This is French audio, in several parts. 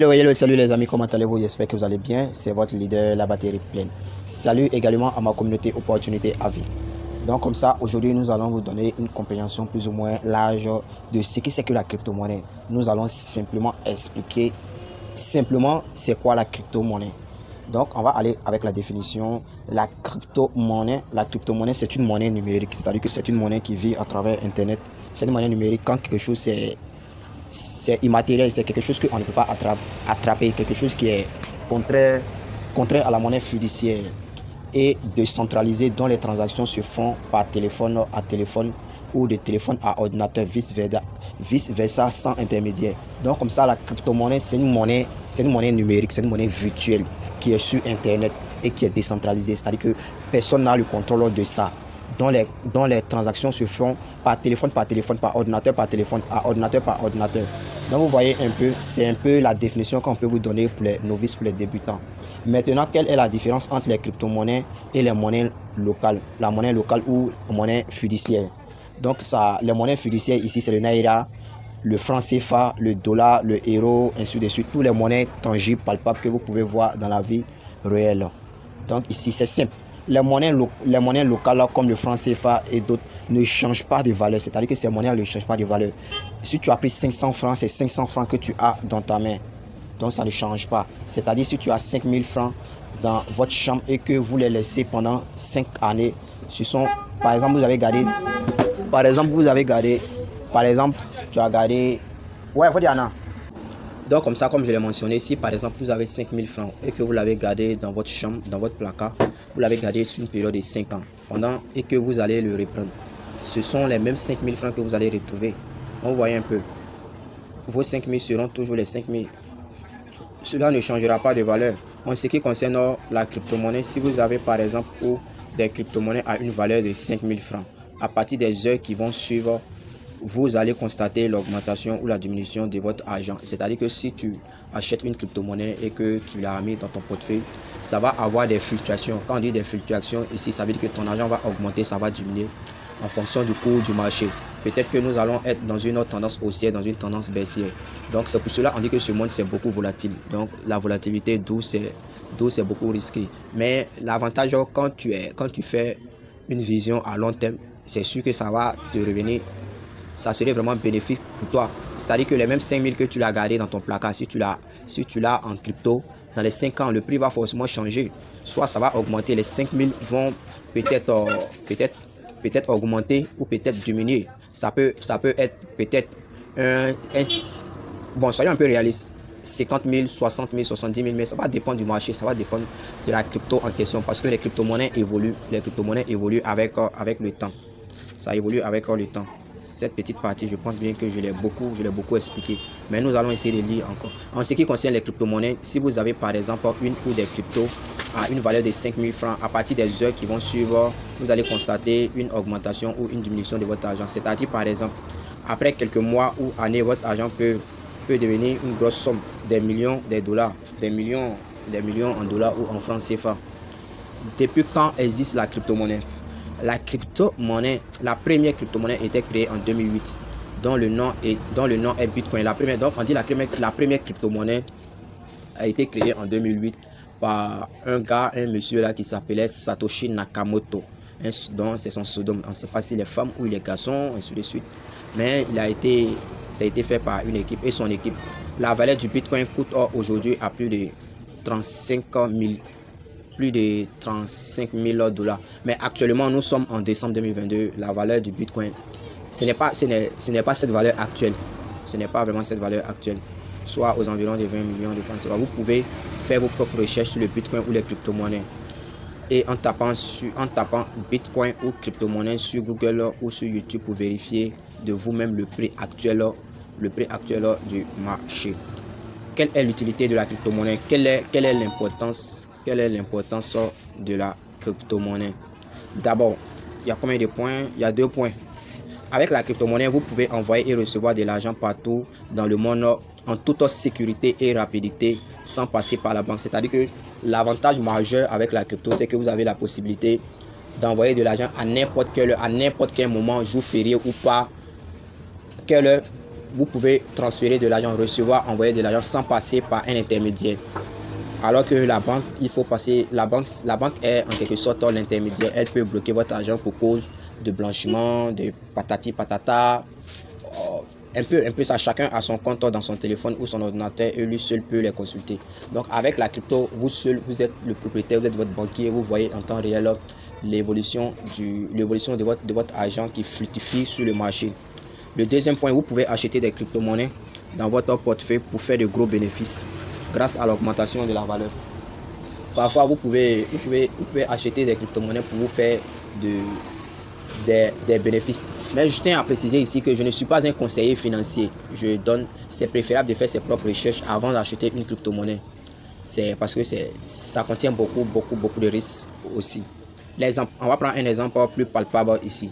Hello, salut les amis, comment allez-vous? J'espère que vous allez bien. C'est votre leader, la batterie pleine. Salut également à ma communauté Opportunité à vie. Donc comme ça, aujourd'hui, nous allons vous donner une compréhension plus ou moins large de ce que c'est que la crypto-monnaie. Nous allons simplement expliquer c'est quoi la crypto-monnaie. Donc on va aller avec la définition. La crypto-monnaie, c'est une monnaie numérique. C'est-à-dire que c'est une monnaie qui vit à travers Internet. C'est une monnaie numérique quand quelque chose c'est immatériel, c'est quelque chose qu'on ne peut pas attraper, quelque chose qui est contraire à la monnaie fiduciaire et décentralisé, dont les transactions se font par téléphone à téléphone ou de téléphone à ordinateur, vice versa sans intermédiaire. Donc comme ça, la crypto-monnaie, c'est une monnaie numérique, c'est une monnaie virtuelle qui est sur Internet et qui est décentralisée, c'est-à-dire que personne n'a le contrôle de ça. Dont les transactions se font par téléphone, par ordinateur, par téléphone, à ordinateur, par ordinateur. Donc vous voyez un peu, c'est un peu la définition qu'on peut vous donner pour les novices, pour les débutants. Maintenant, quelle est la différence entre les crypto-monnaies et les monnaies locales? La monnaie locale ou monnaie fiduciaire. Donc les monnaies fiduciaires ici, c'est le naira, le franc CFA, le dollar, le euro, ainsi de suite. Toutes les monnaies tangibles, palpables que vous pouvez voir dans la vie réelle. Donc ici, c'est simple. Les monnaies locales comme le franc CFA et d'autres ne changent pas de valeur. C'est-à-dire que ces monnaies ne changent pas de valeur. Si tu as pris 500 francs, c'est 500 francs que tu as dans ta main. Donc ça ne change pas. C'est-à-dire si tu as 5000 francs dans votre chambre et que vous les laissez pendant 5 années, ce sont, par exemple, tu as gardé, tu as gardé, ouais, faut dire non. Donc comme ça, comme je l'ai mentionné, si par exemple vous avez 5000 francs et que vous l'avez gardé dans votre chambre, dans votre placard, vous l'avez gardé sur une période de 5 ans, et que vous allez le reprendre, ce sont les mêmes 5000 francs que vous allez retrouver. On voit un peu. Vos 5000 seront toujours les 5000. Cela ne changera pas de valeur. En ce qui concerne la crypto-monnaie, si vous avez par exemple des crypto-monnaies à une valeur de 5000 francs, à partir des heures qui vont suivre, vous allez constater l'augmentation ou la diminution de votre argent. C'est-à-dire que si tu achètes une crypto-monnaie et que tu l'as mis dans ton portefeuille, ça va avoir des fluctuations. Quand on dit des fluctuations ici, ça veut dire que ton argent va augmenter, ça va diminuer en fonction du cours du marché. Peut-être que nous allons être dans une autre tendance haussière, dans une tendance baissière. Donc c'est pour cela qu'on dit que ce monde c'est beaucoup volatile. Donc la volatilité d'où c'est beaucoup risqué. Mais l'avantage quand tu fais une vision à long terme, c'est sûr que ça va te revenir. Ça serait vraiment bénéfique pour toi. C'est-à-dire que les mêmes 5000 que tu l'as gardé dans ton placard, si tu l'as en crypto, dans les 5 ans, le prix va forcément changer. Soit ça va augmenter, les 5000 vont peut-être augmenter ou peut-être diminuer. Ça peut être peut-être bon, soyons un peu réalistes. 50 000, 60 000, 70 000, mais ça va dépendre du marché, ça va dépendre de la crypto en question parce que les crypto-monnaies évoluent avec le temps. Ça évolue avec le temps. Cette petite partie, je pense bien que je l'ai beaucoup expliqué. Mais nous allons essayer de lire encore. En ce qui concerne les crypto-monnaies, si vous avez par exemple une ou des cryptos à une valeur de 5000 francs, à partir des heures qui vont suivre, vous allez constater une augmentation ou une diminution de votre argent. C'est-à-dire par exemple, après quelques mois ou années, votre argent peut devenir une grosse somme, des millions, des dollars, des millions en dollars ou en francs CFA. Depuis quand existe la crypto-monnaie? La première crypto-monnaie était créée en 2008, dont le nom est Bitcoin. Donc on dit la première crypto-monnaie a été créée en 2008 par un monsieur là qui s'appelait Satoshi Nakamoto. Donc c'est son pseudonyme. On ne sait pas s'il est femme ou il est garçon, ainsi de suite. Mais ça a été fait par une équipe et son équipe. La valeur du Bitcoin coûte aujourd'hui à plus de 35 000 dollars. Mais actuellement, nous sommes en décembre 2022. La valeur du Bitcoin, ce n'est pas cette valeur actuelle. Ce n'est pas vraiment cette valeur actuelle. Soit aux environs de 20 millions de francs. Vous pouvez faire vos propres recherches sur le Bitcoin ou les crypto-monnaies. Et en tapant Bitcoin ou crypto-monnaie sur Google ou sur YouTube pour vérifier de vous-même le prix actuel du marché. Quelle est l'utilité de la crypto-monnaie? Quelle est l'importance de la crypto-monnaie? D'abord, il y a combien de points? Il y a 2 points. Avec la crypto-monnaie, vous pouvez envoyer et recevoir de l'argent partout dans le monde en toute sécurité et rapidité sans passer par la banque. C'est-à-dire que l'avantage majeur avec la crypto, c'est que vous avez la possibilité d'envoyer de l'argent à n'importe quel moment, jour férié ou pas, quelle heure, vous pouvez transférer de l'argent, recevoir, envoyer de l'argent sans passer par un intermédiaire. Alors que la banque, il faut passer, la banque est en quelque sorte l'intermédiaire. Elle peut bloquer votre argent pour cause de blanchiment, de patati patata. Un peu ça, chacun a son compte dans son téléphone ou son ordinateur et lui seul peut les consulter. Donc avec la crypto, vous seul, vous êtes le propriétaire, vous êtes votre banquier, vous voyez en temps réel l'évolution de votre argent qui fluctue sur le marché. Le deuxième point, vous pouvez acheter des crypto-monnaies dans votre portefeuille pour faire de gros bénéfices grâce à l'augmentation de la valeur. Parfois, vous pouvez acheter des crypto-monnaies pour vous faire des bénéfices. Mais je tiens à préciser ici que je ne suis pas un conseiller financier. C'est préférable de faire ses propres recherches avant d'acheter une crypto-monnaie. C'est parce que ça contient beaucoup de risques aussi. On va prendre un exemple plus palpable ici.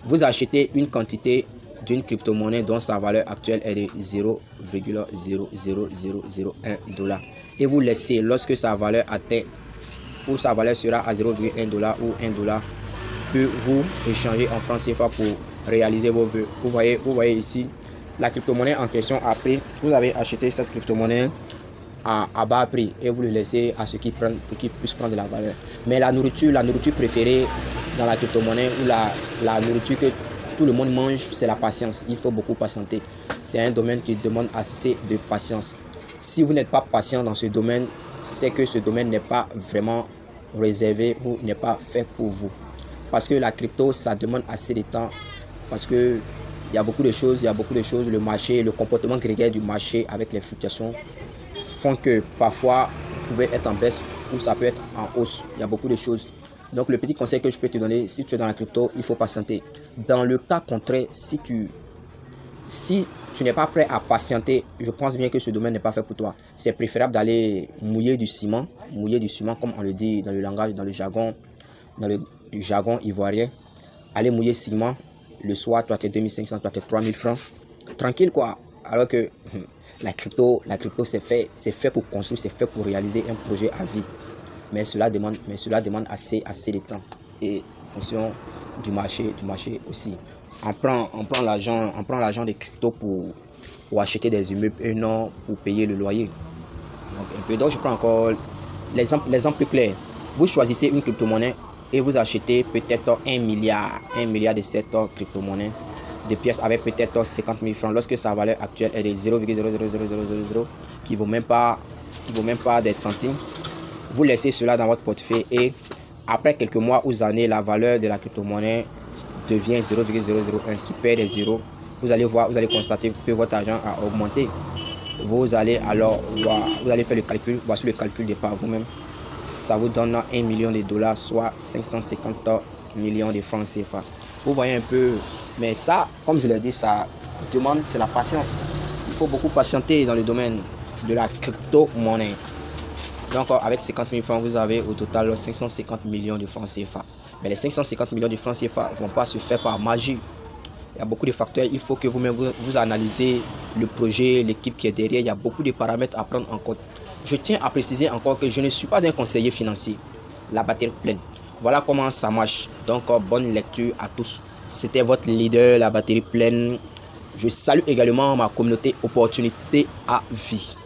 Vous achetez une quantité d'une crypto-monnaie dont sa valeur actuelle est de 0,00001 $. Et vous laissez, lorsque sa valeur atteint, ou sa valeur sera à 0,1 $ ou 1 $, que vous échangez en francs CFA pour réaliser vos vœux. Vous voyez ici, la crypto-monnaie en question a pris, vous avez acheté cette crypto-monnaie à bas prix et vous le laissez à ceux qui prennent pour qu'ils puissent prendre de la valeur. Mais la nourriture préférée dans la crypto-monnaie ou la nourriture que tout le monde mange, c'est la patience. Il faut beaucoup patienter. C'est un domaine qui demande assez de patience. Si vous n'êtes pas patient dans ce domaine, c'est que ce domaine n'est pas vraiment réservé ou n'est pas fait pour vous. Parce que la crypto, ça demande assez de temps. Parce que il y a beaucoup de choses, le marché, le comportement grégaire du marché avec les fluctuations font que parfois, vous pouvez être en baisse ou ça peut être en hausse. Il y a beaucoup de choses. Donc, le petit conseil que je peux te donner, si tu es dans la crypto, il faut patienter. Dans le cas contraire, si tu n'es pas prêt à patienter, je pense bien que ce domaine n'est pas fait pour toi. C'est préférable d'aller mouiller du ciment comme on le dit dans le langage, dans le jargon ivoirien. Aller mouiller ciment, le soir, toi tu es 2500, toi tu es 3000 francs. Tranquille quoi. Alors que la crypto c'est fait pour construire, c'est fait pour réaliser un projet à vie. Mais cela demande assez de temps et en fonction du marché aussi. On prend l'argent des cryptos pour acheter des immeubles et non pour payer le loyer. Donc je prends encore l'exemple plus clair. Vous choisissez une crypto-monnaie et vous achetez peut-être 1 milliard de cette crypto-monnaie de pièces avec peut-être 50 000 francs lorsque sa valeur actuelle est de 0,00000 qui vaut même pas des centimes. Vous laissez cela dans votre portefeuille et après quelques mois ou années, la valeur de la crypto-monnaie devient 0,001 qui perd des zéros. Vous allez constater que votre argent a augmenté. Vous allez faire le calcul, voici le calcul de par vous-même. Ça vous donne 1 million de dollars, soit 550 millions de francs CFA. Vous voyez un peu, mais ça, comme je l'ai dit, ça demande, c'est la patience. Il faut beaucoup patienter dans le domaine de la crypto-monnaie. Donc avec 50 000 francs, vous avez au total 550 millions de francs CFA. Mais les 550 millions de francs CFA ne vont pas se faire par magie. Il y a beaucoup de facteurs. Il faut que vous-même vous analysez le projet, l'équipe qui est derrière. Il y a beaucoup de paramètres à prendre en compte. Je tiens à préciser encore que je ne suis pas un conseiller financier. La batterie pleine. Voilà comment ça marche. Donc bonne lecture à tous. C'était votre leader, la batterie pleine. Je salue également ma communauté Opportunité à Vie.